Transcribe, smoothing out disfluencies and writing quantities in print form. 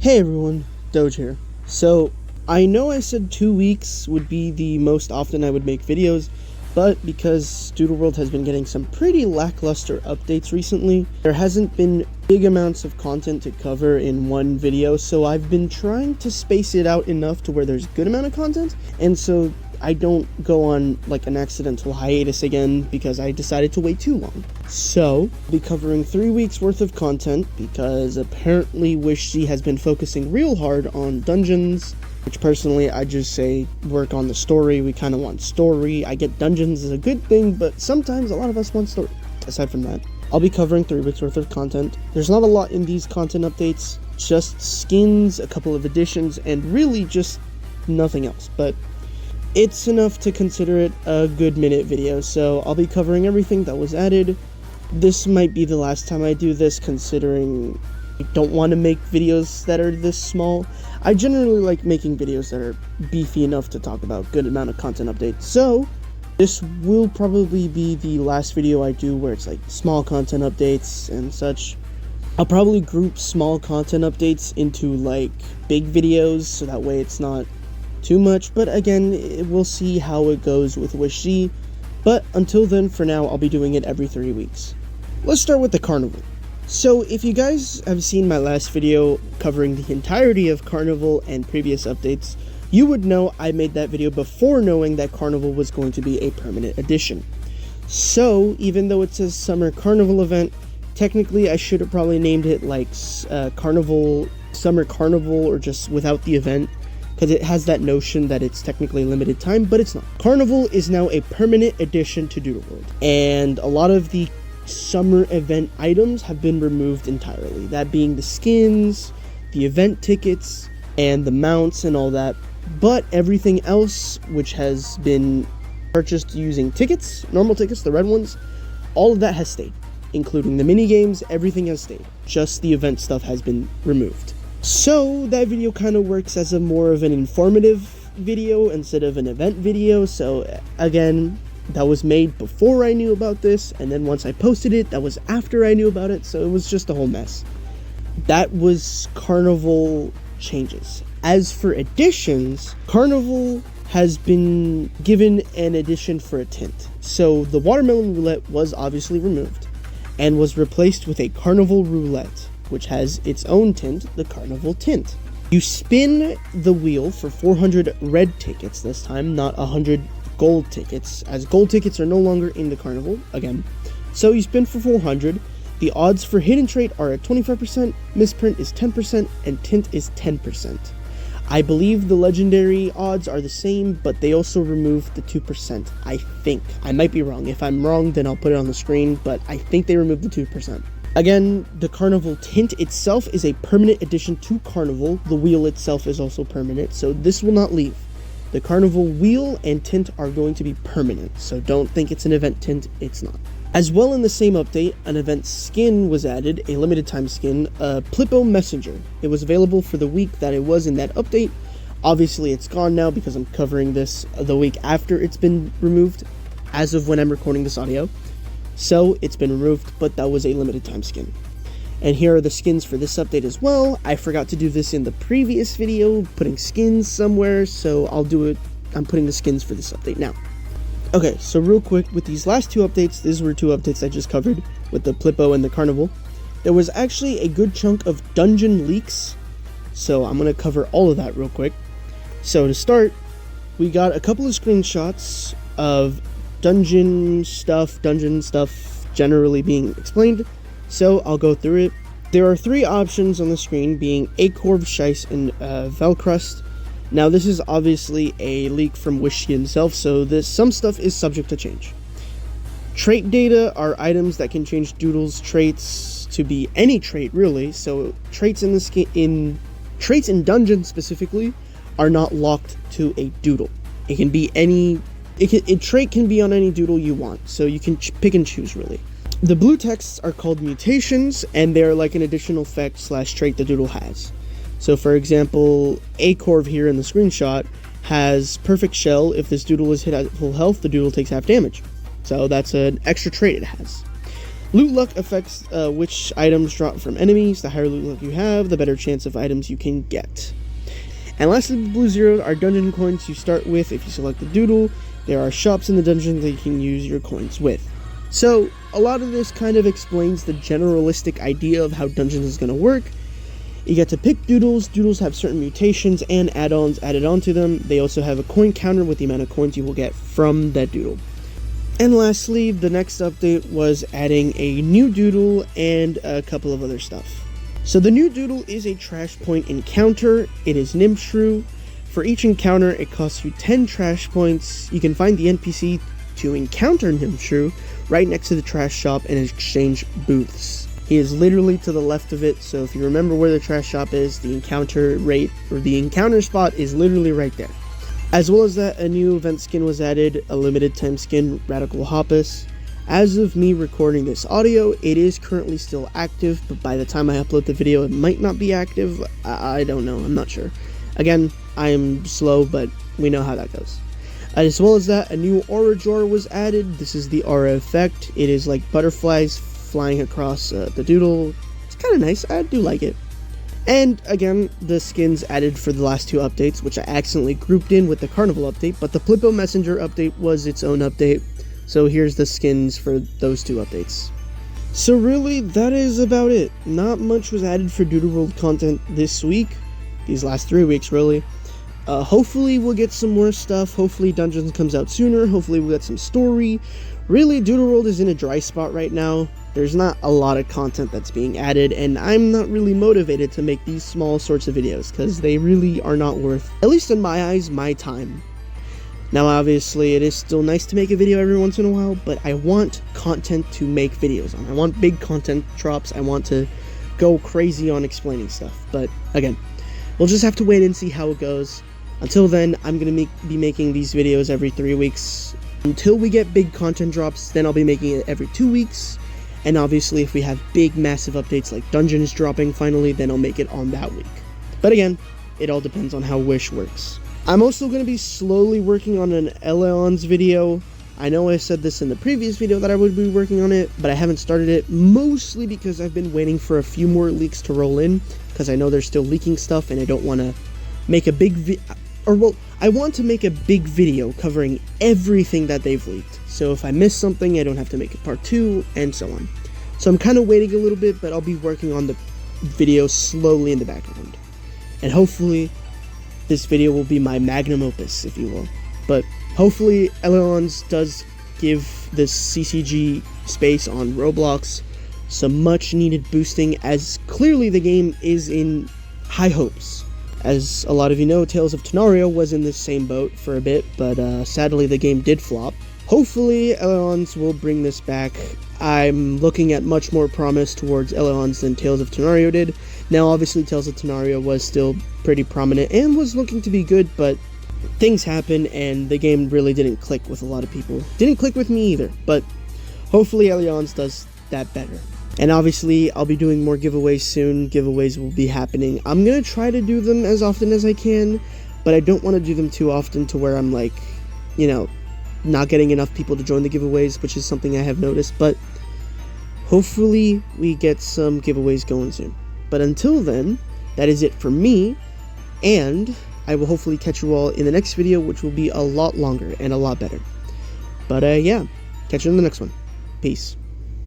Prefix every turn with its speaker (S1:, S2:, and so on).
S1: Hey everyone, Doge here. So, I know I said 2 weeks would be the most often I would make videos, but because Doodle World has been getting some pretty lackluster updates recently, there hasn't been big amounts of content to cover in one video, so I've been trying to space it out enough to where there's a good amount of content, and so I don't go on like an accidental hiatus again because I decided to wait too long. So, I'll be covering 3 weeks worth of content because apparently Wishy has been focusing real hard on dungeons, which personally I just say work on the story. We kind of want story. I get dungeons is a good thing, but sometimes a lot of us want story. Aside from that, I'll be covering 3 weeks worth of content. There's not a lot in these content updates, just skins, a couple of additions, and really just nothing else, but it's enough to consider it a good minute video, so I'll be covering everything that was added. This might be the last time I do this, considering I don't want to make videos that are this small. I generally like making videos that are beefy enough to talk about good amount of content updates, so this will probably be the last video I do where it's like small content updates and such. I'll probably group small content updates into like big videos, so that way it's not too much, but again, we'll see how it goes with Wishy. But until then, for now, I'll be doing it every 3 weeks. Let's start with the Carnival. So if you guys have seen my last video covering the entirety of Carnival and previous updates, you would know I made that video before knowing that Carnival was going to be a permanent addition. So even though it says Summer Carnival event, technically I should have probably named it like Carnival, Summer Carnival, or just without the event, because it has that notion that it's technically limited time, but it's not. Carnival is now a permanent addition to Doodle World, and a lot of the summer event items have been removed entirely, that being the skins, the event tickets, and the mounts and all that, but everything else which has been purchased using tickets, normal tickets, the red ones, all of that has stayed, including the mini games. Everything has stayed, just the event stuff has been removed. So that video kind of works as a more of an informative video instead of an event video. So again, that was made before I knew about this, and then once I posted it, that was after I knew about it, so it was just a whole mess. That was Carnival changes. As for additions, Carnival has been given an addition for a tint. So the watermelon roulette was obviously removed and was replaced with a Carnival roulette, which has its own tint, the Carnival Tint. You spin the wheel for 400 red tickets this time, not 100 gold tickets, as gold tickets are no longer in the Carnival, again. So you spin for 400, the odds for hidden trait are at 25%, misprint is 10%, and tint is 10%. I believe the legendary odds are the same, but they also removed the 2%, I think. I might be wrong. If I'm wrong, then I'll put it on the screen, but I think they removed the 2%. Again, the Carnival Tint itself is a permanent addition to Carnival. The wheel itself is also permanent, so this will not leave. The Carnival wheel and tint are going to be permanent, so don't think it's an event tint, it's not. As well, in the same update, an event skin was added, a limited time skin, Plipo Messenger. It was available for the week that it was in that update. Obviously, it's gone now because I'm covering this the week after it's been removed, as of when I'm recording this audio. So it's been removed, but that was a limited time skin. And here are the skins for this update as well. I forgot to do this in the previous video, putting skins somewhere, so I'll do it. I'm putting the skins for this update now. Okay, so real quick, with these last 2 updates, these were 2 updates I just covered, with the Plipo and the Carnival. There was actually a good chunk of dungeon leaks, so I'm going to cover all of that real quick. So to start, we got a couple of screenshots of dungeon stuff generally being explained, so I'll go through it. There are 3 options on the screen, being Acorv, Scheiss, and Velcrust. Now this is obviously a leak from Wishy himself, so some stuff is subject to change. Trait data are items that can change Doodle's traits to be any trait really, so traits in traits in dungeons specifically are not locked to a Doodle. It can be any trait can be on any Doodle you want, so you can pick and choose really. The blue texts are called mutations, and they're like an additional effect / trait the Doodle has. So for example, Acorv here in the screenshot has Perfect Shell. If this Doodle is hit at full health, the Doodle takes half damage. So that's an extra trait it has. Loot luck affects which items drop from enemies. The higher loot luck you have, the better chance of items you can get. And lastly, the blue zeros are dungeon coins you start with if you select the Doodle. There are shops in the dungeon that you can use your coins with. So, a lot of this kind of explains the generalistic idea of how dungeons is going to work. You get to pick Doodles. Doodles have certain mutations and add-ons added onto them. They also have a coin counter with the amount of coins you will get from that Doodle. And lastly, the next update was adding a new Doodle and a couple of other stuff. So the new Doodle is a trash point encounter. It is Nimshrew. For each encounter, it costs you 10 trash points. You can find the NPC to encounter Nimshrew right next to the trash shop and exchange booths. He is literally to the left of it, so if you remember where the trash shop is, the encounter rate, or the encounter spot is literally right there. As well as that, a new event skin was added, a limited time skin, Radical Hopus. As of me recording this audio, it is currently still active, but by the time I upload the video, it might not be active. I don't know, I'm not sure. Again, I am slow, but we know how that goes. As well as that, a new aura jar was added. This is the aura effect. It is like butterflies flying across the Doodle. It's kind of nice, I do like it. And again, the skins added for the last two updates, which I accidentally grouped in with the Carnival update, but the Plipo Messenger update was its own update. So here's the skins for those two updates. So really, that is about it. Not much was added for Doodle World content this week. These last 3 weeks, really. Hopefully we'll get some more stuff. Hopefully Dungeons comes out sooner. Hopefully we'll get some story. Really, Doodle World is in a dry spot right now. There's not a lot of content that's being added, and I'm not really motivated to make these small sorts of videos, because they really are not worth, at least in my eyes, my time. Now obviously it is still nice to make a video every once in a while, but I want content to make videos on. I want big content drops. I want to go crazy on explaining stuff. But again, we'll just have to wait and see how it goes. Until then, I'm going to be making these videos every 3 weeks. Until we get big content drops, then I'll be making it every 2 weeks. And obviously if we have big massive updates like Dungeons dropping finally, then I'll make it on that week. But again, it all depends on how Wish works. I'm also going to be slowly working on an Eleon's video. I know I said this in the previous video that I would be working on it, but I haven't started it, mostly because I've been waiting for a few more leaks to roll in, because I know they're still leaking stuff and I don't want to make a big I want to make a big video covering everything that they've leaked. So if I miss something, I don't have to make a part 2, and so on. So I'm kind of waiting a little bit, but I'll be working on the video slowly in the background. And hopefully, this video will be my magnum opus, if you will. But hopefully, Eleon's does give this CCG space on Roblox some much needed boosting, as clearly the game is in high hopes. As a lot of you know, Tales of Tenario was in this same boat for a bit, but sadly the game did flop. Hopefully Eleon's will bring this back. I'm looking at much more promise towards Eleon's than Tales of Tenario did. Now obviously Tales of Tenario was still pretty prominent and was looking to be good, but things happen and the game really didn't click with a lot of people. Didn't click with me either, but hopefully Eleon's does that better. And obviously, I'll be doing more giveaways soon. Giveaways will be happening. I'm going to try to do them as often as I can, but I don't want to do them too often to where I'm like, you know, not getting enough people to join the giveaways, which is something I have noticed. But hopefully, we get some giveaways going soon. But until then, that is it for me, and I will hopefully catch you all in the next video, which will be a lot longer and a lot better. But yeah, catch you in the next one. Peace.